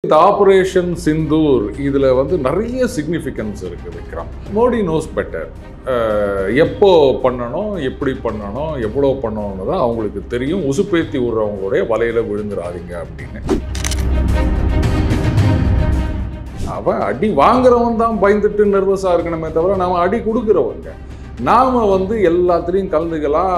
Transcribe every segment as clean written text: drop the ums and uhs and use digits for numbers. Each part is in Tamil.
இந்த ஆபரேஷன் சிந்தூர் இதில் வந்து நிறைய சிக்னிஃபிகன்ஸ் இருக்குது விக்ரம். Modi nose better. எப்போ பண்ணணும், எப்படி பண்ணணும், எவ்வளோ பண்ணணும்னு தான் அவங்களுக்கு தெரியும். உசுப்பேத்தி விடுறவங்களுடைய வலையில் விழுந்துடாதீங்க அப்படின்னு. அவன் அடி வாங்குறவன் தான் பயந்துட்டு நர்வஸாக இருக்கணுமே தவிர நாம் அடி கொடுக்குறவங்க. நாம் வந்து எல்லாத்துலேயும் கலந்துக்கலாம்,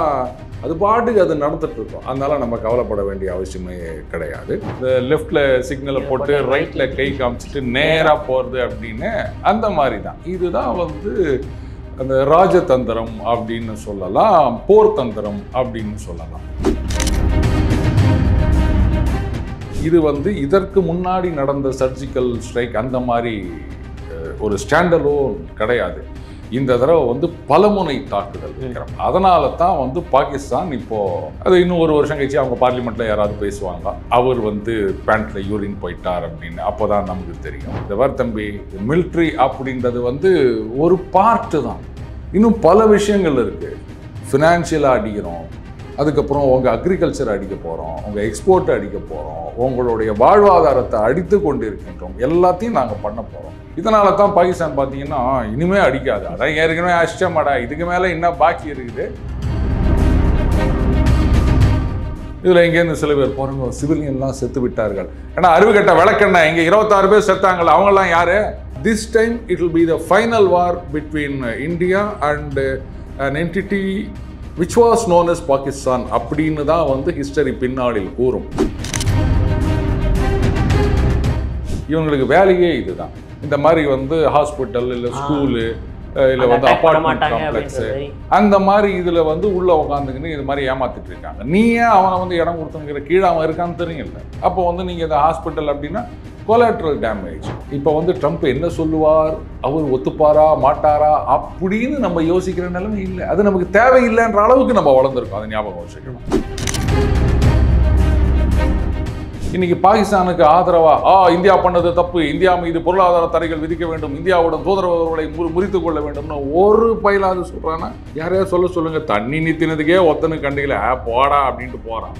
அது பாட்டுக்கு அது நடந்துட்டு இருக்கோம். அதனால நம்ம கவலைப்பட வேண்டிய அவசியமே கிடையாது. இந்த லெஃப்ட்ல சிக்னலை போட்டு ரைட்ல கை காமிச்சிட்டு நேராக போகிறது அப்படின்னு அந்த மாதிரி தான். இதுதான் வந்து அந்த ராஜதந்திரம் அப்படின்னு சொல்லலாம், போர் தந்திரம் அப்படின்னு சொல்லலாம். இது வந்து இதற்கு முன்னாடி நடந்த சர்ஜிக்கல் ஸ்ட்ரைக் அந்த மாதிரி ஒரு ஸ்டாண்டலோன் கிடையாது. இந்த தடவை வந்து பலமுனை தாக்குதல் இருக்கிறோம். அதனால தான் வந்து பாகிஸ்தான் இப்போ அது இன்னும் ஒரு வருஷம் கழிச்சு அவங்க பார்லிமெண்ட்ல யாராவது பேசுவாங்க, அவர் வந்து பேண்ட்ல யூரின் போயிட்டார் அப்படின்னு. அப்போதான் நமக்கு தெரியும். இந்த வார் தம்பி, மிலிட்ரி அப்படின்றது வந்து ஒரு பார்ட்டு தான். இன்னும் பல விஷயங்கள் இருக்கு. ஃபினான்ஷியலாக அடிக்கிறோம், அதுக்கப்புறம் உங்கள் அக்ரிகல்ச்சர் அடிக்க போகிறோம், உங்கள் எக்ஸ்போர்ட்டை அடிக்க போகிறோம், உங்களுடைய வாழ்வாதாரத்தை அடித்து கொண்டு இருக்கின்றோம். எல்லாத்தையும் நாங்கள் பண்ண போகிறோம். இதனால தான் பாகிஸ்தான் பார்த்தீங்கன்னா இனிமேல் அடிக்காது. அதான் ஏற்கனவே அஷ்டமாடா, இதுக்கு மேலே என்ன பாக்கி இருக்குது. இதில் எங்கேருந்து சில பேர் போகிறவங்க சிவிலியன்லாம் செத்து விட்டார்கள். ஏன்னா அறிவுகட்ட விளக்கண்ண இங்கே 26 பேர் செத்தாங்களா, அவங்கெல்லாம் யாரு? This time it will be the final war between India and an entity which was known as Pakistan அப்படின்னு தான் வந்து ஹிஸ்டரி பின்னாளில் கூறும். இவங்களுக்கு வேலையே இதுதான். இந்த மாதிரி வந்து ஹாஸ்பிட்டல் இல்லை ஸ்கூலு இல்லை வந்து அப்பார்ட்மெண்ட் காம்ப்ளெக்ஸு அந்த மாதிரி இதில் வந்து உள்ளே உட்காந்துக்கின்னு இது மாதிரி ஏமாத்திட்டு இருக்காங்க. நீ ஏன் அவனை வந்து இடம் கொடுத்துங்கிற கீழே அவன் இருக்கான்னு தெரியல. அப்போ வந்து நீங்கள் இந்த ஹாஸ்பிட்டல் அப்படின்னா கொலாட்ரல் டேமேஜ். இப்போ வந்து ட்ரம்ப் என்ன சொல்லுவார், அவர் ஒத்துப்பாரா மாட்டாரா அப்படின்னு நம்ம யோசிக்கிற நிலைமை இல்லை. அது நமக்கு தேவையில்லைன்ற அளவுக்கு நம்ம வளர்ந்துருக்கோம். அதை ஞாபகம் வச்சுக்கணும். இன்னைக்கு பாகிஸ்தானுக்கு ஆதரவா இந்தியா பண்ணது தப்பு, இந்தியா மீது பொருளாதார தடைகள் விதிக்க வேண்டும், இந்தியாவோட தூதரவுகளை முறித்துக் கொள்ள வேண்டும்னு ஒரு பயிலாவது சொல்றானா? யாரையா சொல்லுங்க. தண்ணி நித்தினதுக்கே ஒத்தனு கண்டிக்கல, போடா அப்படின்ட்டு போறான்.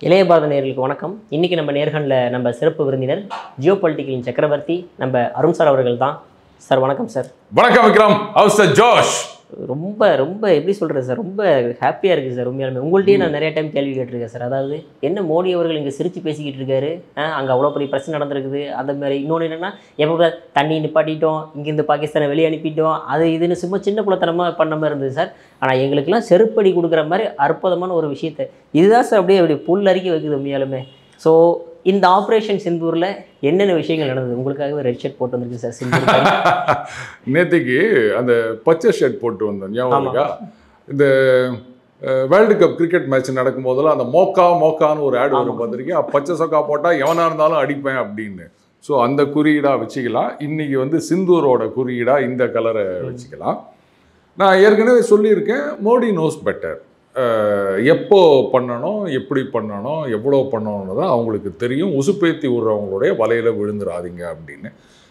இளைய பாரத நேயர்களுக்கு வணக்கம். இன்னைக்கு நம்ம நேர்காணல நம்ம சிறப்பு விருந்தினர் ஜியோ பொலிட்டிக்கலின் சக்கரவர்த்தி நம்ம அருண் சார் அவர்கள் தான். சார் வணக்கம் சார். வணக்கம் விக்ரம். ஹவுஸ் த ஜோஷ்? ரொம்ப எப்படி சொல்கிறது சார், ரொம்ப ஹாப்பியாக இருக்குது சார். உண்மையாலுமே உங்கள்கிட்டயே நான் நிறைய டைம் கேள்வி கேட்டிருக்கேன் சார். அதாவது என்ன மோடி அவர்கள் இங்கே சிரித்து பேசிக்கிட்டு இருக்காரு, அங்கே அவ்வளோ பெரிய பிரச்சனை நடந்திருக்குது, அந்த மாதிரி. இன்னொன்று என்னென்னா, எப்போ தண்ணி நிப்பாட்டிட்டோம், இங்கேருந்து பாகிஸ்தானை வெளியே அனுப்பிட்டோம், அது இதுன்னு சும்மா சின்ன புலத்தனமாக பண்ண மாதிரி இருந்தது சார். ஆனால் எங்களுக்கெல்லாம் செருப்படி கொடுக்குற மாதிரி அற்புதமான ஒரு விஷயத்தை இதுதான் சார் அப்படியே புல் அரிக்கி வைக்குது உண்மையாலுமே. ஸோ இந்த ஆப்ரேஷன் சிந்தூரில் என்னென்ன விஷயங்கள் நடந்தது? உங்களுக்காகவே ரெட் ஷர்ட் போட்டு வந்திருக்கு சார் சிந்தூர். நேற்றுக்கு அந்த பச்சை ஷர்ட் போட்டு வந்தோம் ஞாபகம். இந்த வேர்ல்டு கப் கிரிக்கெட் மேட்ச் நடக்கும் போதெல்லாம் அந்த மோக்கான்னு ஒரு ஆடு வரும் பார்த்துருக்கேன். பச்சை சொக்கா போட்டால் எவனாக இருந்தாலும் அடிப்பேன் அப்படின்னு. ஸோ அந்த குறியீடாக வச்சுக்கலாம். இன்றைக்கி வந்து சிந்தூரோட குறியீடாக இந்த கலரை வச்சுக்கலாம். நான் ஏற்கனவே சொல்லியிருக்கேன், மோடி நோஸ் பெட்டர். எப்போ பண்ணணும், எப்படி பண்ணணும், எவ்வளோ பண்ணணும்னு தான் அவங்களுக்கு தெரியும். உசுப்பேத்தி விடுறவங்களுடைய வலையில் விழுந்துடாதீங்க அப்படின்னு.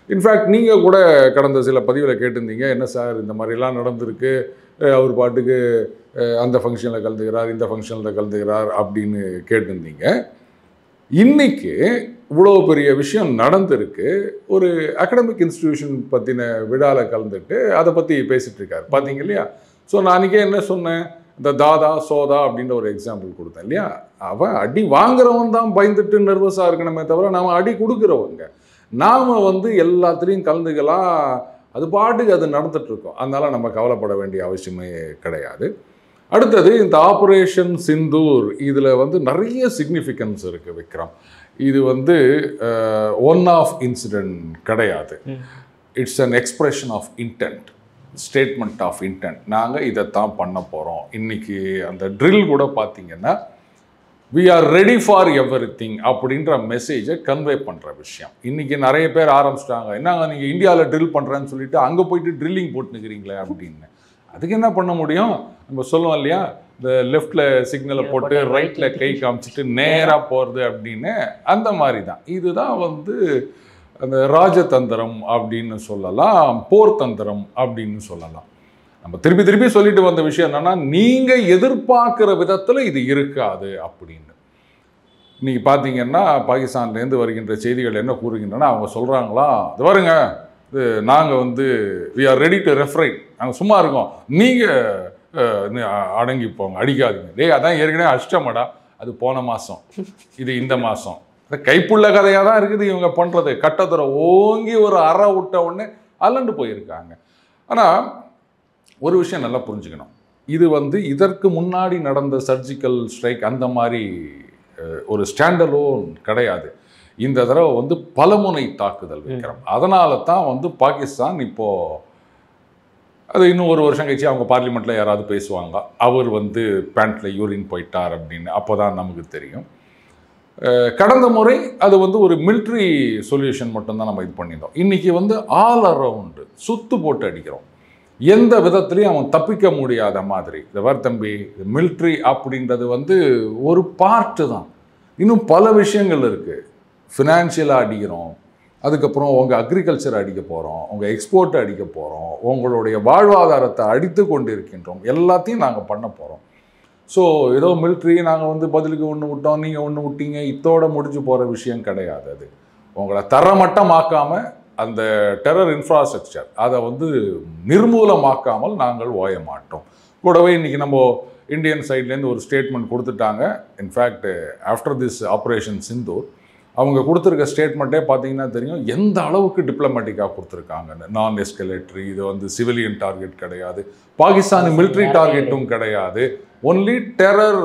இன்ஃபேக்ட் நீங்கள் கூட கடந்த சில பதிவில் கேட்டிருந்தீங்க, என்ன சார் இந்த மாதிரிலாம் நடந்திருக்கு, அவர் பாட்டுக்கு அந்த ஃபங்க்ஷனில் கலந்துக்கிறார், இந்த ஃபங்க்ஷனில் கலந்துக்கிறார் அப்படின்னு கேட்டிருந்தீங்க. இன்றைக்கி இவ்வளோ பெரிய விஷயம் நடந்திருக்கு. ஒரு அகடமிக் இன்ஸ்டிடியூஷன் பற்றின விழாவில் கலந்துட்டு அதை பற்றி பேசிகிட்டு இருக்காரு பார்த்தீங்க இல்லையா? ஸோ நான் அன்றைக்கே என்ன சொன்னேன், இந்த தாதா சோதா அப்படின்ற ஒரு எக்ஸாம்பிள் கொடுத்தேன் இல்லையா? அவன் அடி வாங்குறவன் தான் பயந்துட்டு நர்வஸாக இருக்கணுமே தவிர நாம் அடி கொடுக்குறவங்க. நாம் வந்து எல்லாத்துலேயும் கலந்துக்கலாம், அது பாட்டுக்கு அது நடந்துட்டுருக்கோம். அதனால நம்ம கவலைப்பட வேண்டிய அவசியமே கிடையாது. அடுத்தது இந்த ஆபரேஷன் சிந்தூர் இதில் வந்து நிறைய சிக்னிஃபிகன்ஸ் இருக்குது விக்ரம். இது வந்து ஒன் ஆஃப் இன்சிடென்ட் கிடையாது. It's an expression of intent, statement of intent. நாங்கள் இதைத்தான் பண்ண போகிறோம். இன்றைக்கி அந்த ட்ரில் கூட பார்த்திங்கன்னா, we are ready for everything அப்படின்ற மெசேஜை கன்வே பண்ணுற விஷயம். இன்றைக்கி நிறைய பேர் ஆரம்பிச்சிட்டாங்க, என்னங்க நீங்கள் இந்தியாவில் ட்ரில் பண்ணுறேன்னு சொல்லிட்டு அங்கே போயிட்டு ட்ரில்லிங் போட்டுனுக்கிறீங்களே அப்படின்னு. அதுக்கு என்ன பண்ண முடியும்? நம்ம சொல்லுவோம் இல்லையா, இந்த லெஃப்டில் சிக்னலை போட்டு ரைட்டில் கை காமிச்சிட்டு நேராக போகிறது அப்படின்னு. அந்த மாதிரி தான் இதுதான் வந்து அந்த ராஜதந்திரம் அப்படின்னு சொல்லலாம், போர் தந்திரம் அப்படின்னு சொல்லலாம். நம்ம திருப்பி திருப்பி சொல்லிட்டு வந்த விஷயம் என்னன்னா, நீங்கள் எதிர்பார்க்குற விதத்தில் இது இருக்காது அப்படின்னு. இன்னைக்கு பார்த்தீங்கன்னா பாகிஸ்தான்லேருந்து வருகின்ற செய்திகள் என்ன கூறுகின்றன, அவங்க சொல்கிறாங்களா, இது வருங்க, இது நாங்கள் வந்து we are ready to refrain, நாங்கள் சும்மா இருக்கோம், நீங்கள் அடங்கி போங்க, அடிக்காதீங்க. டேய் அதான் ஏற்கனவே அஷ்டமடா, அது போன மாதம், இது இந்த மாதம். கைப்புள்ள கதையாக தான் இருக்குது இவங்க பண்ணுறது. கட்டத்துறை ஓங்கி ஒரு அறை விட்ட உடனே அலண்டு போயிருக்காங்க. ஆனால் ஒரு விஷயம் நல்லா புரிஞ்சுக்கணும், இது வந்து இதற்கு முன்னாடி நடந்த சர்ஜிக்கல் ஸ்ட்ரைக் அந்த மாதிரி ஒரு ஸ்டாண்டலோன் கிடையாது. இந்த தடவை வந்து பலமுனை தாக்குதல் விக்ரம். அதனால தான் வந்து பாகிஸ்தான் இப்போது அது இன்னும் ஒரு வருஷம் கழிச்சு அவங்க பார்லிமெண்ட்டில் யாராவது பேசுவாங்க, அவர் வந்து பேண்ட்டில் யூரின் போயிட்டார் அப்படின்னு, அப்போ தான் நமக்கு தெரியும். கடந்த முறை அது வந்து ஒரு மிலிட்ரி சொல்யூஷன் மட்டும்தான் நம்ம இது பண்ணியிருந்தோம். இன்றைக்கி வந்து ஆல் அரவுண்டு சுத்து போட்டு அடிக்கிறோம். எந்த விதத்துலையும் அவன் தப்பிக்க முடியாத மாதிரி. இந்த வேறு தம்பி, மிலிட்ரி அப்படின்றது வந்து ஒரு பார்ட்டு தான், இன்னும் பல விஷயங்கள் இருக்குது. ஃபினான்ஷியலாக அடிக்கிறோம், அதுக்கப்புறம் உங்கள் அக்ரிகல்ச்சரை அடிக்க போகிறோம், உங்கள் எக்ஸ்போர்ட்டை அடிக்க போகிறோம், உங்களுடைய வாழ்வாதாரத்தை அடித்து கொண்டு இருக்கின்றோம், எல்லாத்தையும் நாங்கள் பண்ண போகிறோம். ஸோ ஏதோ மிலிட்ரி நாங்கள் வந்து பதிலுக்கு ஒன்று விட்டோம், நீங்கள் ஒன்று விட்டீங்க, இதோட முடிஞ்சு போகிற விஷயம் கிடையாது. அது உங்களை தரமட்டமாக்காமல் அந்த டெரர் இன்ஃப்ராஸ்ட்ரக்சர் அதை வந்து நிர்மூலமாக்காமல் நாங்கள் ஓய மாட்டோம். கூடவே இன்றைக்கி நம்ம இந்தியன் சைட்லேருந்து ஒரு ஸ்டேட்மெண்ட் கொடுத்துட்டாங்க. In fact after this operation Sindoor அவங்க கொடுத்துருக்க ஸ்டேட்மெண்ட்டே பார்த்தீங்கன்னா தெரியும் எந்த அளவுக்கு டிப்ளமேட்டிக்காக கொடுத்துருக்காங்கன்னு. நான் எஸ்கலேட்டரி, இது வந்து சிவிலியன் டார்கெட் கிடையாது, பாகிஸ்தானி மிலிட்ரி டார்கெட்டும் கிடையாது, ஒன்லி டெரர்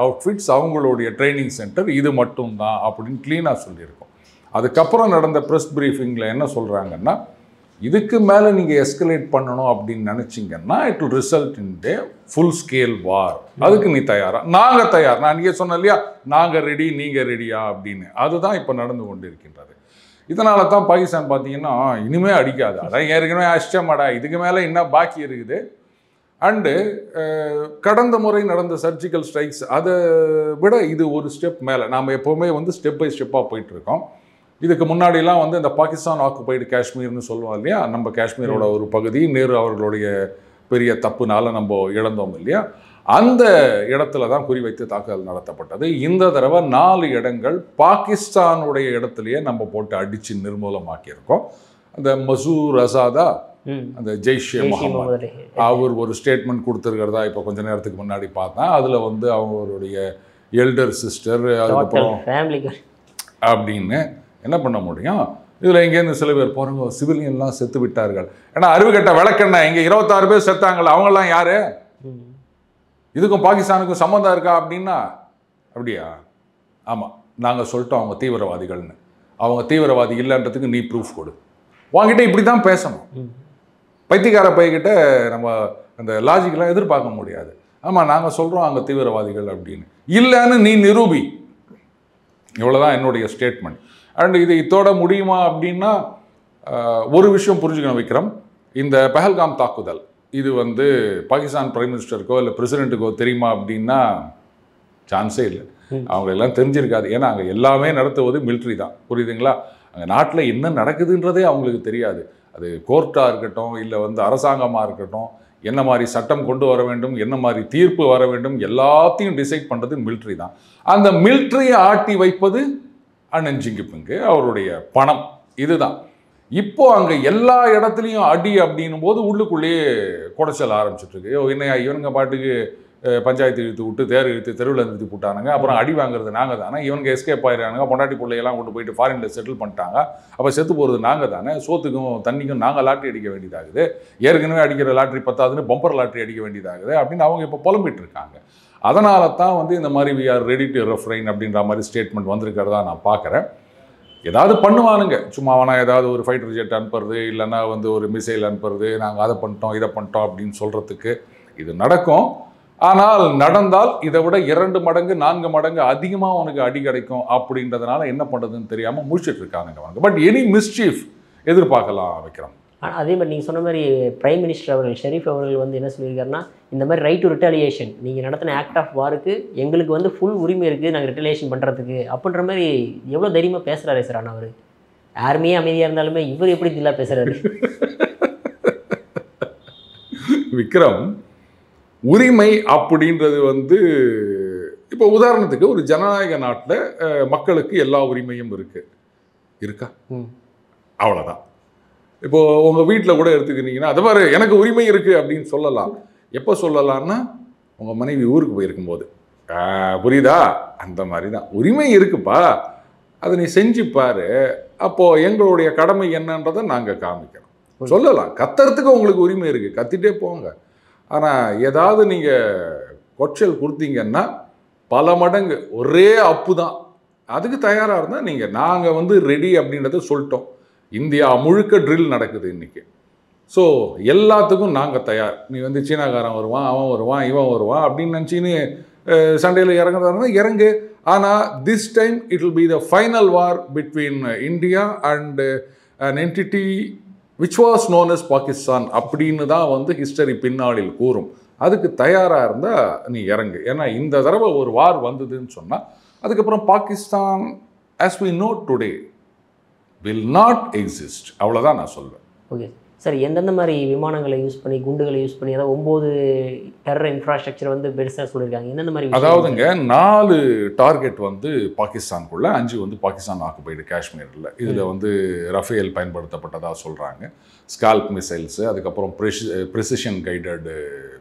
அவுட்ஃபிட்ஸ், அவங்களுடைய ட்ரைனிங் சென்டர், இது மட்டும்தான் அப்படின்னு க்ளீனாக சொல்லியிருக்கோம். அதுக்கப்புறம் நடந்த ப்ரெஸ் ப்ரீஃபிங்கில் என்ன சொல்கிறாங்கன்னா, இதுக்கு மேலே நீங்கள் எஸ்கலேட் பண்ணணும் அப்படின்னு நினச்சிங்கன்னா it will result in the full scale war. அதுக்கு நீ தயாரா? நாங்கள் தயார். நான் இங்கே சொன்னேன் இல்லையா, நாங்கள் ரெடி, நீங்கள் ரெடியா அப்படின்னு. அதுதான் இப்போ நடந்து கொண்டு இருக்கின்றது. இதனால தான் பாகிஸ்தான் பார்த்தீங்கன்னா இனிமேல் அடிக்காது, அதான் ஏற்கனவே அஷ்டமடா, இதுக்கு மேலே என்ன பாக்கி இருக்குது. அண்டு கடந்த முறை நடந்த சர்ஜிக்கல் ஸ்ட்ரைக்ஸ் அதை விட இது ஒரு ஸ்டெப் மேலே. நாம் எப்போவுமே வந்து ஸ்டெப் பை ஸ்டெப்பாக போயிட்டுருக்கோம். இதுக்கு முன்னாடிலாம் வந்து இந்த பாகிஸ்தான் ஆக்குபைடு காஷ்மீர்னு சொல்லுவோம் இல்லையா, நம்ம காஷ்மீரோட ஒரு பகுதி நேரு அவர்களுடைய பெரிய தப்புனால நம்ம இழந்தோம் இல்லையா, அந்த இடத்துல தான் குறிவைத்து தாக்குதல் நடத்தப்பட்டது. இந்த தடவை 4 இடங்கள் பாகிஸ்தானுடைய இடத்துலையே நம்ம போட்டு அடித்து நிர்மூலமாக்கியிருக்கோம். அந்த மசூர் அசாதா, அந்த ஜெய்ஷே முகமது, அவர் ஒரு ஸ்டேட்மெண்ட் கொடுத்துருக்கிறதா இப்போ கொஞ்ச நேரத்துக்கு முன்னாடி பார்த்தேன். அதில் வந்து அவங்களுடைய எல்டர் சிஸ்டர், அதுக்கப்புறம் அப்படின்னு என்ன பண்ண முடியும். இதில் எங்கேருந்து சில பேர் போகிறாங்க, சிவிலியன்லாம் செத்து விட்டார்கள். ஏன்னா அறிவுகட்ட விளக்கண்ண இங்கே 26 பேர் செத்தாங்கள, அவங்களாம் யார்? இதுக்கும் பாகிஸ்தானுக்கும் சம்மந்தம் இருக்கா அப்படின்னா, அப்படியா? ஆமாம், நாங்கள் சொல்லிட்டோம் அவங்க தீவிரவாதிகள்னு. அவங்க தீவிரவாதி இல்லைன்றதுக்கு நீ ப்ரூஃப் கொடு. வாங்கிட்ட இப்படி தான் பேசணும். பைத்தியக்கார பையன்கிட்ட நம்ம அந்த லாஜிக்கெலாம் எதிர்பார்க்க முடியாது. ஆமாம், நாங்கள் சொல்கிறோம் அவங்க தீவிரவாதிகள் அப்படின்னு, இல்லைன்னு நீ நிரூபி. இவ்வளோதான் என்னுடைய ஸ்டேட்மெண்ட். அண்ட் இது இதோட முடியுமா அப்படின்னா, ஒரு விஷயம் புரிஞ்சுக்கணும் விக்ரம், இந்த பஹல்காம் தாக்குதல் இது வந்து பாகிஸ்தான் பிரைம் மினிஸ்டருக்கோ இல்லை பிரசிடெண்ட்டுக்கோ தெரியுமா அப்படின்னா சான்ஸே இல்லை. அவங்களெல்லாம் தெரிஞ்சிருக்காது. ஏன்னா அங்கே எல்லாமே நடத்துவது மிலிட்ரி தான், புரியுதுங்களா? அங்கே நாட்டில் என்ன நடக்குதுன்றதே அவங்களுக்கு தெரியாது. அது கோர்ட்டாக இருக்கட்டும், இல்லை வந்து அரசாங்கமாக இருக்கட்டும், என்ன மாதிரி சட்டம் கொண்டு வர வேண்டும், என்ன மாதிரி தீர்ப்பு வர வேண்டும், எல்லாத்தையும் டிசைட் பண்ணுறது மிலிட்ரி தான். அந்த மிலிட்ரியை ஆட்டி வைப்பது அண்ணன் ஜிங்கிப்பிங்கு, அவருடைய பணம், இதுதான். இப்போ அங்கே எல்லா இடத்துலையும் அடி அப்படின்னும் போது உள்ளுக்குள்ளேயே குடைச்சல் ஆரம்பிச்சிட்ருக்கு. என்னையா இவனுங்க பாட்டுக்கு பஞ்சாயத்து இழுத்து விட்டு தேர் இழுத்து தெருவில் நிறுத்தி போட்டானுங்க, அப்புறம் அடி வாங்குறது நாங்கள் தானே, இவனுக்கு எஸ்கேப் ஆயிடுறானுங்க, பொண்டாட்டி பிள்ளையெல்லாம் கொண்டு போயிட்டு ஃபாரினில் செட்டில் பண்ணிட்டாங்க, அப்போ செத்து போகிறது நாங்கள் தானே, சோத்துக்கும் தண்ணிக்கும் நாங்கள் லாட்ரி அடிக்க வேண்டியதாகுது, ஏற்கனவே அடிக்கிற லாட்ரி பத்தாதுன்னு பம்பர் லாட்ரி அடிக்க வேண்டியதாகுது அப்படின்னு அவங்க இப்போ புலம்பிட்டு இருக்காங்க. அதனால தான் வந்து இந்த மாதிரி we are ready to refrain அப்படின்ற மாதிரி ஸ்டேட்மெண்ட் வந்திருக்கிறதா நான் பார்க்குறேன். ஏதாவது பண்ணுவானுங்க, சும்மா வேணா ஏதாவது ஒரு ஃபைட்டர் ஜெட் அனுப்புறது, இல்லைன்னா வந்து ஒரு மிசைல் அனுப்புறது, நாங்கள் அதை பண்ணிட்டோம் இதை பண்ணிட்டோம் அப்படின்னு சொல்கிறதுக்கு இது நடக்கும். ஆனால் நடந்தால் இதை விட 2 மடங்கு 4 மடங்கு அதிகமாக உனக்கு அடி கிடைக்கும் அப்படின்றதுனால என்ன பண்ணுறதுன்னு தெரியாமல் முடிச்சுட்டு இருக்கானுங்க அவங்க. பட் எனி மிஸ்சீஃப் எதிர்பார்க்கலாம் வைக்கிறோம். ஆனால் அதே மாதிரி நீங்கள் சொன்ன மாதிரி பிரைம் மினிஸ்டர் அவர்கள் ஷெரீஃப் அவர்கள் வந்து என்ன சொல்லியிருக்காருன்னா, இந்த மாதிரி ரைட் டு ரிட்டாலியேஷன், நீங்கள் நடத்தின ஆக்ட் ஆஃப் வாருக்கு எங்களுக்கு வந்து ஃபுல் உரிமை இருக்குது நாங்கள் ரிட்டாலியேஷன் பண்ணுறதுக்கு அப்படின்ற மாதிரி எவ்வளோ தைரியமாக பேசுகிறாரு சார். ஆனால் அவர் ஆர்மியே அமைதியாக இருந்தாலுமே இவர் எப்படி தில்லா பேசுகிறாரு? விக்ரம், உரிமை அப்படின்றது வந்து இப்போ உதாரணத்துக்கு ஒரு ஜனநாயக நாட்டில் மக்களுக்கு எல்லா உரிமையும் இருக்கா? அவ்வளோதான். இப்போ உங்கள் வீட்டில் கூட எடுத்துக்கிட்டீங்கன்னா அது மாதிரி எனக்கு உரிமை இருக்குது அப்படின்னு சொல்லலாம். எப்போ சொல்லலாம்னா உங்கள் மனைவி ஊருக்கு போயிருக்கும்போது. புரியுதா? அந்த மாதிரி தான் உரிமை இருக்குப்பா, அதை நீ செஞ்சுப்பாரு. அப்போது எங்களுடைய கடமை என்னன்றதை நாங்கள் காமிக்கிறோம். சொல்லலாம், கத்துறதுக்கு உங்களுக்கு உரிமை இருக்குது, கத்திட்டே போங்க. ஆனால் ஏதாவது நீங்கள் கொச்சல் கொடுத்தீங்கன்னா பல மடங்கு ஒரே அப்பு தான். அதுக்கு தயாராக இருந்தால் நாங்கள் வந்து ரெடி அப்படின்றத சொல்லிட்டோம். இந்தியா முழுக்க ட்ரில் நடக்குது இன்றைக்கி. ஸோ எல்லாத்துக்கும் நாங்கள் தயார். நீ வந்து சீனாக்காரன் வருவான், அவன் வருவான், இவன் வருவான் அப்படின்னு நினச்சின்னு சண்டையில் இறங்குறதா இருந்தால் இறங்கு. ஆனால் this time it will be the final war between India and an entity which was known as Pakistan அப்படின்னு தான் வந்து ஹிஸ்டரி பின்னாளில் கூறும். அதுக்கு தயாராக இருந்தால் நீ இறங்கு. ஏன்னா இந்த தடவை ஒரு வார் வந்ததுன்னு சொன்னால் அதுக்கப்புறம் Pakistan as we know today will not exist. அவ்வளோதான் நான் சொல்வேன். ஓகே சார், எந்தெந்த மாதிரி விமானங்களை யூஸ் பண்ணி, குண்டுகளை யூஸ் பண்ணி, அதாவது 9 டெரர் இன்ஃப்ராஸ்ட்ரக்சர் வந்து பெருசாக சொல்லியிருக்காங்க. எந்தெந்த மாதிரி? அதாவதுங்க 4 டார்கெட் வந்து பாகிஸ்தானுக்குள்ள, 5 வந்து பாகிஸ்தான் ஆக்குபைடு காஷ்மீரில். இதில் வந்து ரஃபேல் பயன்படுத்தப்பட்டதாக சொல்கிறாங்க. ஸ்கால்ப் மிசைல்ஸு, அதுக்கப்புறம் ப்ரிசிஷன் கைடட்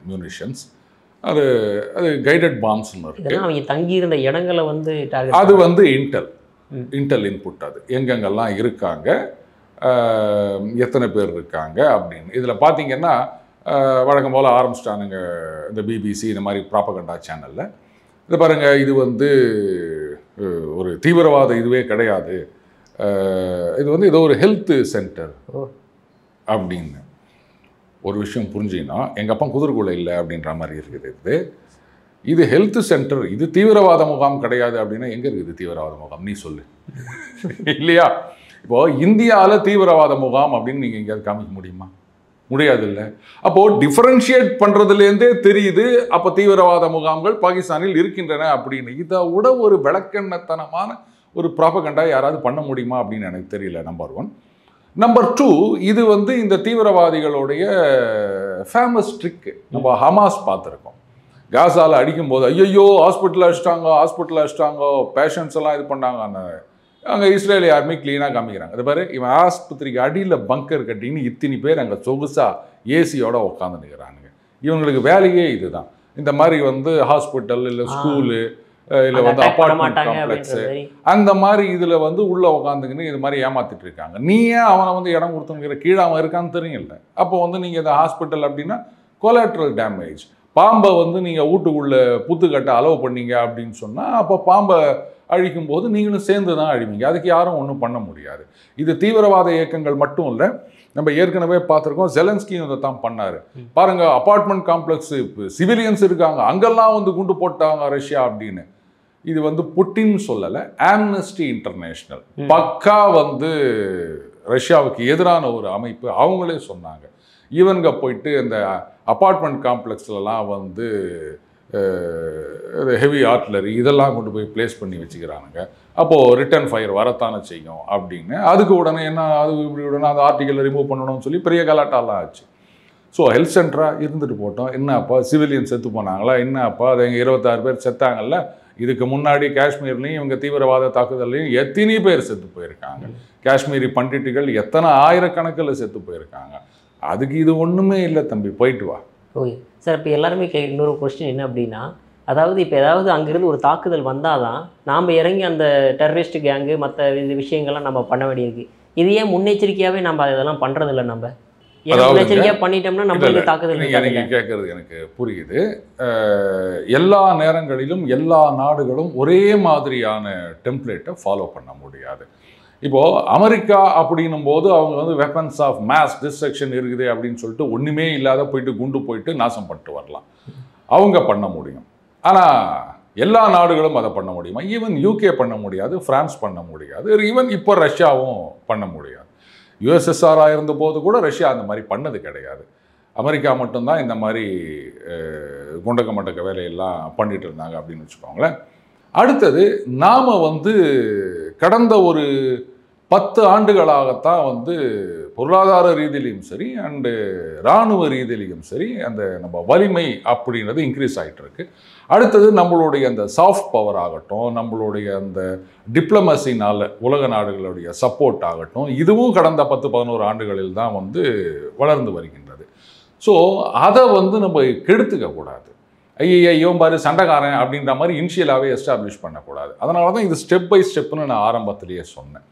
மியூனிஷன்ஸ், அது கைடட் பாம்ஸ்னு இருக்குது. அவங்க தங்கியிருந்த இடங்களை வந்து டார்கெட், அது வந்து இன்டெல் இன்புட். அது எங்கெங்கெல்லாம் இருக்காங்க, எத்தனை பேர் இருக்காங்க அப்படின்னு. இதில் பார்த்தீங்கன்னா வழக்கம் போல் ஆரம்பிச்சிட்டானுங்க இந்த பிபிசி இந்த மாதிரி ப்ராபகண்டா சேனலில். இது பாருங்கள், இது வந்து ஒரு தீவிரவாத இதுவே கிடையாது, இது வந்து ஏதோ ஒரு ஹெல்த் சென்டர் அப்படின்னு. ஒரு விஷயம் புரிஞ்சிங்கன்னா எங்கள் அப்பா குதிர்குள்ள இல்லை அப்படின்ற மாதிரி இருக்குது. இது ஹெல்த் சென்டர், இது தீவிரவாத முகாம் கிடையாது அப்படின்னா எங்கே இருக்குது தீவிரவாத முகாம்? நீ சொல்லு. இல்லையா? இப்போது இந்தியாவில் தீவிரவாத முகாம் அப்படின்னு நீங்கள் எங்கேயாவது காமிக்க முடியுமா? முடியாது இல்லை. அப்போது டிஃபரன்ஷியேட் பண்ணுறதுலேருந்தே தெரியுது அப்போ தீவிரவாத முகாம்கள் பாகிஸ்தானில் இருக்கின்றன அப்படின்னு. இதை விட ஒரு விளக்கெண்ணத்தனமான ஒரு ப்ராபகண்டா யாராவது பண்ண முடியுமா அப்படின்னு எனக்கு தெரியல. நம்பர் 1. நம்பர் 2, இது வந்து இந்த தீவிரவாதிகளுடைய ஃபேமஸ் ட்ரிக்கு. நம்ம ஹமாஸ் பார்த்துருக்கோம். காசாவில் அடிக்கும்போது ஐயோ ஹாஸ்பிட்டலில் அடிச்சிட்டாங்க, பேஷண்ட்ஸ் எல்லாம் இது பண்ணாங்க. அங்கே இஸ்ரேல் யாருமே க்ளீனாக காமிக்கிறாங்க. அது பாரு, இவன் ஆஸ்பத்திரிக்கு அடியில் பங்கர் கட்டின்னு இத்தனை பேர் அங்கே சொகுசாக ஏசியோட உட்காந்து நிற்கிறானுங்க. இவங்களுக்கு வேலையே இதுதான். இந்த மாதிரி வந்து ஹாஸ்பிட்டல் இல்லை ஸ்கூலு இல்லை வந்து அப்பார்ட்மெண்ட் காம்ப்ளெக்ஸு அந்த மாதிரி இதில் வந்து உள்ளே உட்காந்துக்கின்னு இது மாதிரி ஏமாற்றிட்டு இருக்காங்க. நீ ஏன் அவனை வந்து இடம் கொடுத்துங்கிற? கீழே அவன் இருக்கான்னு தெரியும்ல. அப்போ வந்து நீங்கள் இந்த ஹாஸ்பிட்டல் அப்படின்னா கொலாட்ரல் டேமேஜ். பாம்பை வந்து நீங்கள் வீட்டுக்குள்ளே புத்துக்கட்ட அலோவ் பண்ணீங்க அப்படின்னு சொன்னால் அப்போ பாம்பை அழிக்கும் போது நீங்களும் சேர்ந்து தான் அழிவீங்க. அதுக்கு யாரும் ஒன்றும் பண்ண முடியாது. இது தீவிரவாத இயக்கங்கள் மட்டும் இல்லை, நம்ம ஏற்கனவே பார்த்துருக்கோம். ஜெலன்ஸ்கியும் இதை தான் பண்ணார். பாருங்கள், அப்பார்ட்மெண்ட் காம்ப்ளெக்ஸு சிவிலியன்ஸ் இருக்காங்க, அங்கெல்லாம் வந்து குண்டு போட்டாங்க ரஷ்யா அப்படின்னு. இது வந்து புட்டின் சொல்லலை, ஆம்னஸ்டி இன்டர்நேஷ்னல் பக்கா வந்து ரஷ்யாவுக்கு எதிரான ஒரு அமைப்பு. அவங்களே சொன்னாங்க, இவங்க போயிட்டு இந்த அப்பார்ட்மெண்ட் காம்ப்ளெக்ஸ்லலாம் வந்து ஹெவி ஆர்ட்லரி இதெல்லாம் கொண்டு போய் பிளேஸ் பண்ணி வச்சுக்கிறானுங்க. அப்போது ரிட்டர்ன் ஃபயர் வரத்தானே செய்யும் அப்படின்னு. அதுக்கு உடனே என்ன, அது இப்படி உடனே அந்த ஆர்டிக்கலை ரிமூவ் பண்ணணும்னு சொல்லி பெரிய கலாட்டாலாம் ஆச்சு. ஸோ ஹெல்த் சென்டராக இருந்துட்டு போட்டோம். என்னப்பா சிவிலியன் செத்து போனாங்களா? என்னப்பா அது எங்கள் 26 பேர் செத்தாங்கல்ல. இதுக்கு முன்னாடி காஷ்மீர்லேயும் இவங்க தீவிரவாத தாக்குதல்லையும் எத்தனை பேர் செத்து போயிருக்காங்க. காஷ்மீரி பண்டிட்டுகள் எத்தனை ஆயிரக்கணக்கில் செத்து போயிருக்காங்க. அதுக்கு இது ஒன்றுமே இல்லை தம்பி, போயிட்டு வா. ஓகே சார், இப்போ எல்லாருமே இன்னொரு கொஸ்டின் என்ன அப்படின்னா, அதாவது இப்போ ஏதாவது அங்கேருந்து ஒரு தாக்குதல் வந்தால் தான் நாம் இறங்கி அந்த டெரரிஸ்ட் கேங்கு மற்ற விஷயங்கள்லாம் நம்ம பண்ண வேண்டியிருக்கு. இது ஏன் முன்னெச்சரிக்கையாகவே நம்ம அதெல்லாம் பண்ணுறதில்ல? நம்ம முன்னெச்சரிக்கையாக பண்ணிட்டோம்னா நம்மளுக்கு தாக்குதல். நீங்கள் கேட்குறது எனக்கு புரியுது. எல்லா நேரங்களிலும் எல்லா நாடுகளும் ஒரே மாதிரியான டெம்ப்ளேட்டை ஃபாலோ பண்ண முடியாது. இப்போது அமெரிக்கா அப்படின்னும் போது அவங்க வந்து வெப்பன்ஸ் ஆஃப் மாஸ் டிஸ்ட்ரக்ஷன் இருக்குது அப்படின்னு சொல்லிட்டு ஒன்றுமே இல்லாத போயிட்டு குண்டு போயிட்டு நாசம் பண்ணிட்டு வரலாம், அவங்க பண்ண முடியும். ஆனால் எல்லா நாடுகளும் அதை பண்ண முடியுமா? ஈவன் யூகே பண்ண முடியாது, ஃப்ரான்ஸ் பண்ண முடியாது, ஈவன் இப்போ ரஷ்யாவும் பண்ண முடியாது. யுஎஸ்எஸ்ஆராக இருந்தபோது கூட ரஷ்யா அந்த மாதிரி பண்ணது கிடையாது. அமெரிக்கா மட்டும்தான் இந்த மாதிரி குண்டக்க மண்டக்க வேலையெல்லாம் பண்ணிட்டு இருந்தாங்க அப்படின்னு வச்சுக்கோங்களேன். அடுத்தது, நாம் வந்து கடந்த ஒரு 10 ஆண்டுகளாகத்தான் வந்து பொருளாதார ரீதியிலையும் சரி அண்டு இராணுவ ரீதியிலையும் சரி அந்த நம்ம வலிமை அப்படின்றது இன்க்ரீஸ் ஆகிட்டு இருக்கு. அடுத்தது நம்மளுடைய அந்த சாஃப்ட் பவர் ஆகட்டும், நம்மளுடைய அந்த டிப்ளமசினால் உலக நாடுகளுடைய சப்போர்ட் ஆகட்டும், இதுவும் கடந்த 10-11 ஆண்டுகளில் தான் வந்து வளர்ந்து வருகின்றது. ஸோ அதை வந்து நம்ம கெடுத்துக்க கூடாது. ஐயோ பாரு சண்டைக்காரன் அப்படின்ற மாதிரி இனிஷியலாகவே எஸ்டாப்ளிஷ் பண்ணக்கூடாது. அதனால தான் இது ஸ்டெப் பை ஸ்டெப்னு நான் ஆரம்பத்திலேயே சொன்னேன்.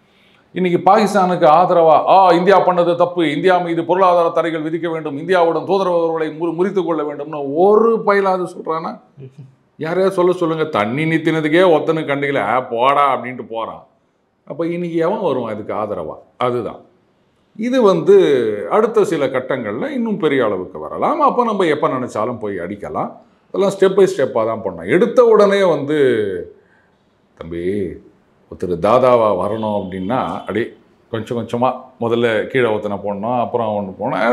இன்றைக்கி பாகிஸ்தானுக்கு ஆதரவாக இந்தியா பண்ணது தப்பு, இந்தியா மீது பொருளாதார தடைகள் விதிக்க வேண்டும், இந்தியாவுடன் தூதரவர்களை முறித்து கொள்ள வேண்டும்னு ஒரு பயிலாவது சொல்கிறான்னா? யாரையாவது சொல்லுங்கள். தண்ணி நிறுத்தினதுக்கே ஒத்தனு கண்டிக்கல போடா அப்படின்ட்டு போகிறான். அப்போ இன்றைக்கி எவன் வருவான் இதுக்கு ஆதரவாக? அதுதான் இது வந்து அடுத்த சில கட்டங்களில் இன்னும் பெரிய அளவுக்கு வரலாம். அப்போ நம்ம எப்போ நினச்சாலும் போய் அடிக்கலாம். அதெல்லாம் ஸ்டெப் பை ஸ்டெப்பாக தான் பண்ணோம். எடுத்த உடனே வந்து தம்பி ஒருத்தர் தாதாவாக வரணும் அப்படின்னா அப்படியே கொஞ்சம் கொஞ்சமாக முதல்ல கீழே ஒருத்தனை போடணும், அப்புறம் ஒன்று போனோம்.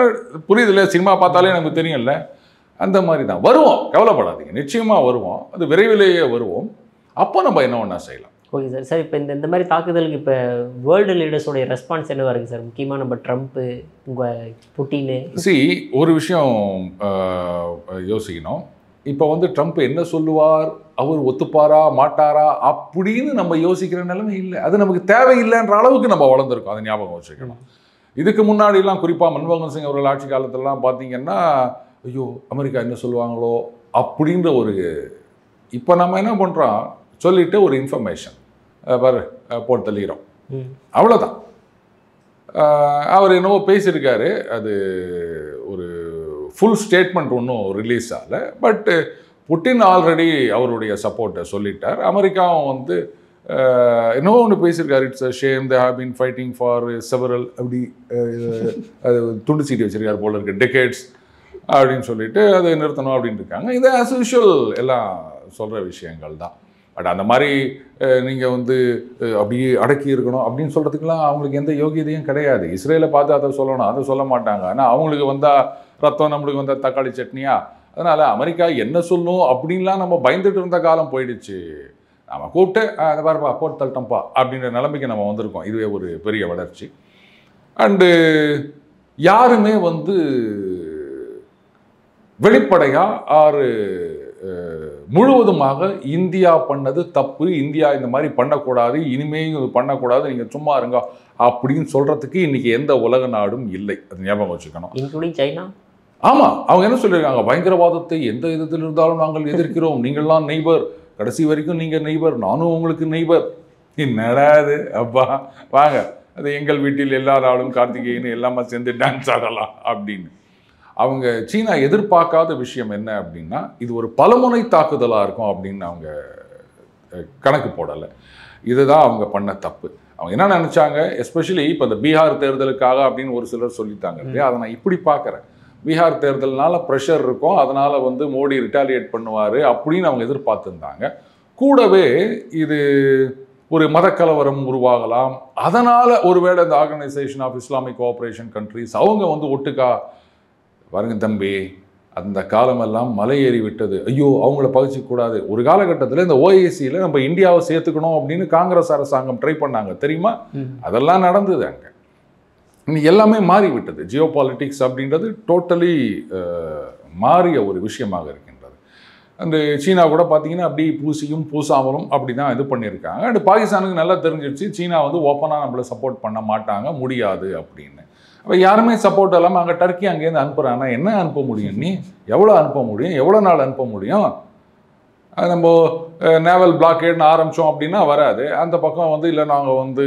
புரியுது இல்லை? சினிமா பார்த்தாலே நமக்கு தெரியும்ல. அந்த மாதிரி தான் வருவோம், கவலைப்படாதீங்க, நிச்சயமாக வருவோம். அது விரைவிலேயே வருவோம். அப்போ நம்ம என்ன ஒன்றா செய்யலாம். Okay sir. சார் இப்போ இந்த மாதிரி தாக்குதலுக்கு இப்போ வேர்ல்டு லீடர்ஸோடைய ரெஸ்பான்ஸ் என்னவாக இருக்குது சார்? முக்கியமாக நம்ம ட்ரம்ப்பு, உங்கள் புட்டின்னு ஒரு விஷயம் யோசிக்கணும். இப்போ வந்து ட்ரம்ப் என்ன சொல்லுவார், அவர் ஒத்துப்பாரா மாட்டாரா அப்படின்னு நம்ம யோசிக்கிற நிலைமை இல்லை. அது நமக்கு தேவையில்லைன்ற அளவுக்கு நம்ம வளர்ந்துருக்கோம். அதை ஞாபகம் வச்சுக்கணும். இதுக்கு முன்னாடிலாம் குறிப்பாக மன்மோகன் சிங் அவர்கள் ஆட்சி காலத்திலலாம் பார்த்தீங்கன்னா ஐயோ அமெரிக்கா என்ன சொல்லுவாங்களோ அப்படின்ற ஒரு இப்போ நம்ம என்ன பண்ணுறோம் சொல்லிட்டு ஒரு இன்ஃபர்மேஷன் பாரு போட்டு தள்ளிக்கிறோம், அவ்வளோதான். அவர் என்னவோ பேசியிருக்காரு, அது ஒரு ஃபுல் ஸ்டேட்மெண்ட் ஒன்றும் ரிலீஸ் ஆகலை. பட் புட்டின் ஆல்ரெடி அவருடைய சப்போர்ட்டை சொல்லிட்டார். அமெரிக்காவும் வந்து என்னவோ ஒன்று பேசியிருக்காரு, it's a shame they have been fighting for several அப்படி அது துண்டு சீட்டி வச்சிருக்காரு போல இருக்கு டெக்கேட்ஸ் அப்படின்னு சொல்லிட்டு அதை நிறுத்தணும் அப்படின்னு இருக்காங்க. இது ஆஸ் யூஷுவல் எல்லாம் சொல்கிற விஷயங்கள் தான். பட் அந்த மாதிரி நீங்கள் வந்து அப்படியே அடக்கி இருக்கணும் அப்படின்னு சொல்கிறதுக்கெலாம் அவங்களுக்கு எந்த யோகியதையும் கிடையாது. இஸ்ரேலை பார்த்து அதை சொல்லணும், அதை சொல்ல மாட்டாங்க. ஆனால் அவங்களுக்கு வந்தால் ரத்தம், நம்மளுக்கு வந்தால் தக்காளி சட்னியா. அதனால் அமெரிக்கா என்ன சொல்லணும் அப்படின்லாம் நம்ம பயந்துட்டு இருந்த காலம் போயிடுச்சு. நம்ம கூப்பிட்டு அதை பாருப்பா போட்டு தள்ளிட்டோம்ப்பா அப்படின்ற நிலைமைக்கு நம்ம வந்திருக்கோம். இதுவே ஒரு பெரிய வளர்ச்சி. அண்டு யாருமே வந்து வெளிப்படையாக முழுவதுமாக இந்தியா பண்ணது தப்பு, இந்தியா இந்த மாதிரி பண்ணக்கூடாது, இனிமேல் இது பண்ணக்கூடாது, நீங்கள் சும்மா இருங்க அப்படின்னு சொல்கிறதுக்கு இன்றைக்கி எந்த உலக நாடும் இல்லை. அது ஞாபகம் வச்சுக்கணும். Including China. ஆமாம், அவங்க என்ன சொல்லியிருக்காங்க, பயங்கரவாதத்தை எந்த விதத்தில் இருந்தாலும் நாங்கள் எதிர்க்கிறோம், நீங்கள்லாம் நெய்பர், கடைசி வரைக்கும் நீங்கள் நெய்பர், நானும் உங்களுக்கு நெய்பர். என்னடாது அப்பா வாங்க, அது எங்கள் வீட்டில் எல்லா நாளும் கார்த்திகைன்னு எல்லாமே சேர்ந்து டான்ஸ் ஆடலாம் அப்படின்னு. அவங்க சீனா எதிர்பார்க்காத விஷயம் என்ன அப்படின்னா இது ஒரு பலமுனை தாக்குதலாக இருக்கும் அப்படின்னு அவங்க கணக்கு போடலை. இதுதான் அவங்க பண்ண தப்பு. அவங்க என்ன நினச்சாங்க, எஸ்பெஷலி இப்போ இந்த பீகார் தேர்தலுக்காக அப்படின்னு ஒரு சிலர் சொல்லிட்டாங்க இல்லையா, அதை நான் இப்படி பார்க்குறேன். பீகார் தேர்தல்னால ப்ரெஷர் இருக்கும், அதனால் வந்து மோடி ரிட்டாலியேட் பண்ணுவார் அப்படின்னு அவங்க எதிர்பார்த்துருந்தாங்க. கூடவே இது ஒரு மதக்கலவரம் உருவாகலாம், அதனால் ஒருவேளை இந்த organisation of Islamic cooperation countries அவங்க வந்து ஒட்டுக்கா பாருங்க தம்பி, அந்த காலமெல்லாம் மலை ஏறி விட்டது, ஐயோ அவங்கள பகிச்சிக்கூடாது. ஒரு காலகட்டத்தில் இந்த ஓஐசியில் நம்ம இந்தியாவை சேர்த்துக்கணும் அப்படின்னு காங்கிரஸ் அரசாங்கம் ட்ரை பண்ணாங்க தெரியுமா, அதெல்லாம் நடந்தது. அங்கே இன்னைக்கு எல்லாமே மாறி விட்டது. ஜியோ பாலிட்டிக்ஸ் அப்படின்றது டோட்டலி மாறிய ஒரு விஷயமாக இருக்கின்றது. அந்த சீனா கூட பார்த்தீங்கன்னா அப்படி பூசியும் பூசாமலும் அப்படி தான் இது பண்ணியிருக்காங்க. அண்ட் பாகிஸ்தானுக்கு நல்லா தெரிஞ்சிடுச்சு சீனா வந்து ஓப்பனாக நம்மளை சப்போர்ட் பண்ண மாட்டாங்க, முடியாது அப்படின்னு. அப்போ யாருமே சப்போர்ட் இல்லாமல் அங்கே டர்க்கி அங்கேருந்து அனுப்புகிறாங்கன்னா என்ன அனுப்ப முடியும், நீ எவ்வளோ அனுப்ப முடியும், எவ்வளோ நாள் அனுப்ப முடியும்? நம்ம நேவல் பிளாக்கேட்னு ஆரம்பித்தோம் அப்படின்னா வராது. அந்த பக்கம் வந்து இல்லை நாங்கள் வந்து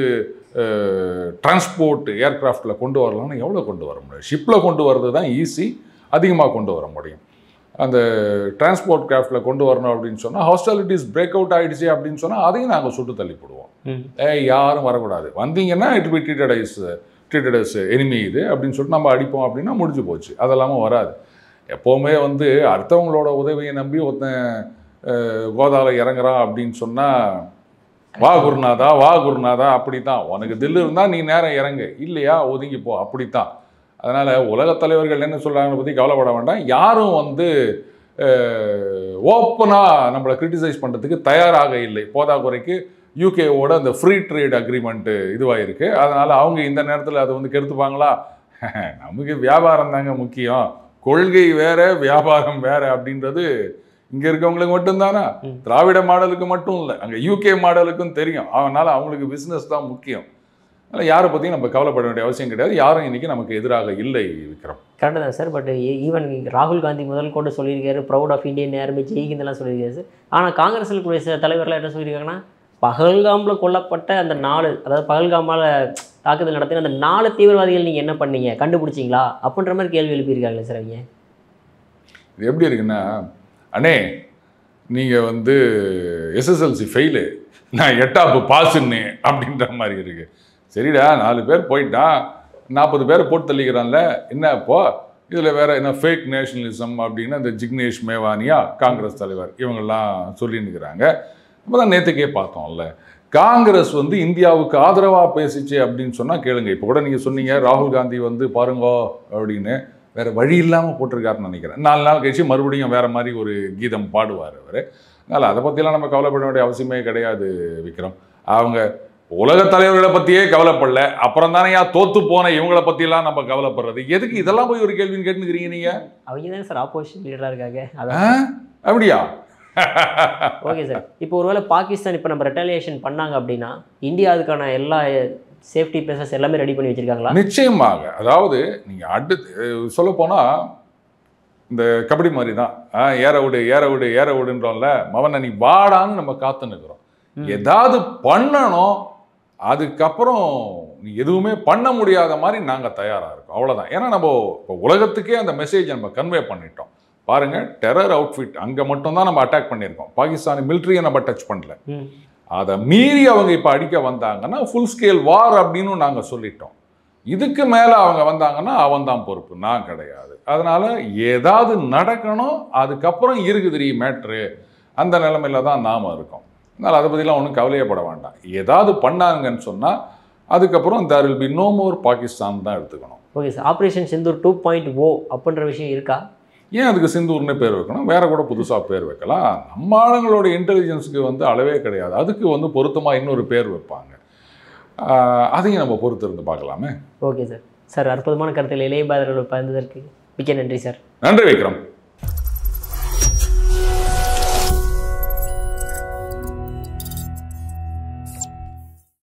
டிரான்ஸ்போர்ட் ஏர்க்ராஃப்டில் கொண்டு வரலாம்னு எவ்வளோ கொண்டு வர முடியும்? ஷிப்பில் கொண்டு வர்றது தான் ஈஸி, அதிகமாக கொண்டு வர முடியும். அந்த டிரான்ஸ்போர்ட் கிராஃப்டில் கொண்டு வரணும் அப்படின்னு சொன்னால் ஹாஸ்டாலிட்டிஸ் பிரேக் அவுட் ஆகிடுச்சு அப்படின்னு சொன்னால் அதையும் நாங்கள் சுட்டு தள்ளிப்படுவோம். யாரும் வரக்கூடாது, வந்தீங்கன்னா it be treated as enemy இது அப்படின்னு சொல்லிட்டு நம்ம அடிப்போம் அப்படின்னா முடிஞ்சு போச்சு. அதெல்லாமல் வராது. எப்போவுமே வந்து அடுத்தவங்களோட உதவியை நம்பி ஒருத்தன் கோதாவில் இறங்குறான் அப்படின்னு சொன்னால் வா குருநாதா அப்படி தான். உனக்கு தில்லு இருந்தால் நீ நேரம் இறங்கு, இல்லையா ஒதுங்கிப்போ, அப்படித்தான். அதனால் உலகத் தலைவர்கள் என்ன சொல்கிறாங்கன்னு பற்றி கவலைப்பட வேண்டாம். யாரும் வந்து ஓப்பனாக நம்மளை கிரிட்டிசைஸ் பண்ணுறதுக்கு தயாராக இல்லை. போதாக்குறைக்கு யூகேவோட அந்த ஃப்ரீ ட்ரேட் அக்ரிமெண்ட்டு இதுவாயிருக்கு. அதனால் அவங்க இந்த நேரத்தில் அதை வந்து கெடுத்துப்பாங்களா? நமக்கு வியாபாரம் தாங்க முக்கியம், கொள்கை வேற வியாபாரம் வேற அப்படின்றது இங்கே இருக்கவங்களுக்கு மட்டும்தானா? திராவிட மாடலுக்கு மட்டும் இல்லை, அங்கே யூகே மாடலுக்கும் தெரியும். அதனால் அவங்களுக்கு பிஸ்னஸ் தான் முக்கியம். அதனால் யாரை பற்றியும் நம்ம கவலைப்பட வேண்டிய அவசியம் கிடையாது. யாரும் இன்றைக்கி நமக்கு எதிராக இல்லை விக்ரம். கரெக்டு தான் சார். பட் ஈவன் ராகுல் காந்தி முதல் கொண்டு சொல்லியிருக்காரு, ப்ரௌட் ஆஃப் இந்தியன் ஆர்மி ஜெய்ஹிந்தெல்லாம் சொல்லியிருக்காரு சார். ஆனால் காங்கிரஸ் இருக்கக்கூடிய தலைவர்லாம் என்ன சொல்லியிருக்காங்கன்னா, பகல்காமில் கொல்லப்பட்ட அந்த 4, அதாவது பகல்காமால் தாக்குதல் நடத்தின அந்த 4 தீவிரவாதிகள் நீங்கள் என்ன பண்ணீங்க, கண்டுபிடிச்சிங்களா அப்படின்ற மாதிரி கேள்வி எழுப்பியிருக்காங்களே சார் அவங்க. இது எப்படி இருக்குன்னா, அண்ணே நீங்கள் வந்து எஸ்எஸ்எல்சி ஃபெயிலு, நான் 8ஆம் பாஸுன்னு அப்படின்ற மாதிரி இருக்குது. சரிடா, 4 பேர் போயிட்டான், 40 பேரை போட்டு தள்ளிக்கிறான்ல, என்ன இப்போ இதில் வேறு என்ன ஃபேக் நேஷனலிசம் அப்படின்னு அந்த ஜிக்னேஷ் மேவானியா காங்கிரஸ் தலைவர் இவங்கெல்லாம் சொல்லின்னுக்கிறாங்க. நம்ம தான் நேற்றுக்கே பார்த்தோம்ல, காங்கிரஸ் வந்து இந்தியாவுக்கு ஆதரவாக பேசிச்சு அப்படின்னு சொன்னால் கேளுங்க. இப்போ கூட நீங்கள் சொன்னீங்க ராகுல் காந்தி வந்து பாருங்கோ அப்படின்னு, வேறு வழி இல்லாமல் போட்டிருக்காருன்னு நினைக்கிறேன். 4 நாள் கழிச்சு மறுபடியும் வேறு மாதிரி ஒரு கீதம் பாடுவார் அவர். அதனால் அதை பற்றிலாம் நம்ம கவலைப்பட வேண்டிய அவசியமே கிடையாது விக்ரம். அவங்க உலக தலைவர்களை பற்றியே கவலைப்படல, அப்புறம் தானே தோத்து போன இவங்களை பற்றிலாம் நம்ம கவலைப்படுறது எதுக்கு? இதெல்லாம் போய் ஒரு கேள்வின்னு கேட்டுக்கிறீங்க நீங்கள். அவங்க தான் சார் ஆப்போசிஷன் லீடராக இருக்காங்க. அதான் அப்படியா? Okay sir. இப்போ ஒருவேளை பாகிஸ்தான் இப்போ நம்ம ரெட்டாலியேஷன் பண்ணாங்க அப்படின்னா இந்தியா அதுக்கான எல்லா சேஃப்டி ப்ளஸஸ் எல்லாமே ரெடி பண்ணி வச்சுருக்காங்களா? நிச்சயமாக. அதாவது நீங்கள் அடுத்து சொல்லப்போனால் இந்த கபடி மாதிரி தான், ஏற விடு ஏற விடு ஏற விடுன்றோம்ல, மவனை நீ வாடான்னு நம்ம காத்துன்னு இருக்கிறோம். ஏதாவது பண்ணணும், அதுக்கப்புறம் நீ எதுவுமே பண்ண முடியாத மாதிரி நாங்கள் தயாராக இருக்கோம், அவ்வளோதான். ஏன்னா நம்ம இப்போ உலகத்துக்கே அந்த மெசேஜை நம்ம கன்வே பண்ணிட்டோம். பாருங்கள், டெரர் அவுட்ஃபிட் அங்கே மட்டும்தான் நம்ம அட்டாக் பண்ணியிருக்கோம், பாகிஸ்தானி மிலிட்ரியை நம்ம டச் பண்ணல. அதை மீறி அவங்க இப்போ அடிக்க வந்தாங்கன்னா ஃபுல் ஸ்கேல் வார் அப்படின்னு நாங்கள் சொல்லிட்டோம். இதுக்கு மேலே அவங்க வந்தாங்கன்னா அவன் தான் பொறுப்பு, நான் கிடையாது. அதனால் ஏதாவது நடக்கணும், அதுக்கப்புறம் இருக்குது மேட்ரு, அந்த நிலைமையில தான் நாம் இருக்கோம். அதனால் அதை பற்றிலாம் ஒன்றும் கவலையப்பட வேண்டாம். ஏதாவது பண்ணாங்கன்னு சொன்னால் அதுக்கப்புறம் there will be no more Pakistan தான் எடுத்துக்கணும். Okay sir. ஆப்ரேஷன் சிந்தூர் 2.0 அப்படின்ற விஷயம் இருக்கா? ஏன் அதுக்கு சிந்தூர்னே பேர் வைக்கணும்? வேற கூட புதுசாக பேர் வைக்கலாம். நம்ம ஆளுங்களோட இன்டெலிஜென்ஸுக்கு வந்து அளவே கிடையாது, அதுக்கு வந்து பொருத்தமாக இன்னொரு பேர் வைப்பாங்க. அதையும் நம்ம பொறுத்து இருந்து பார்க்கலாமே. Okay sir. சார், அற்புதமான கருத்தில் இளைய பாதர்கள் பகிர்ந்ததற்கு மிக்க நன்றி சார். நன்றி விக்ரம்.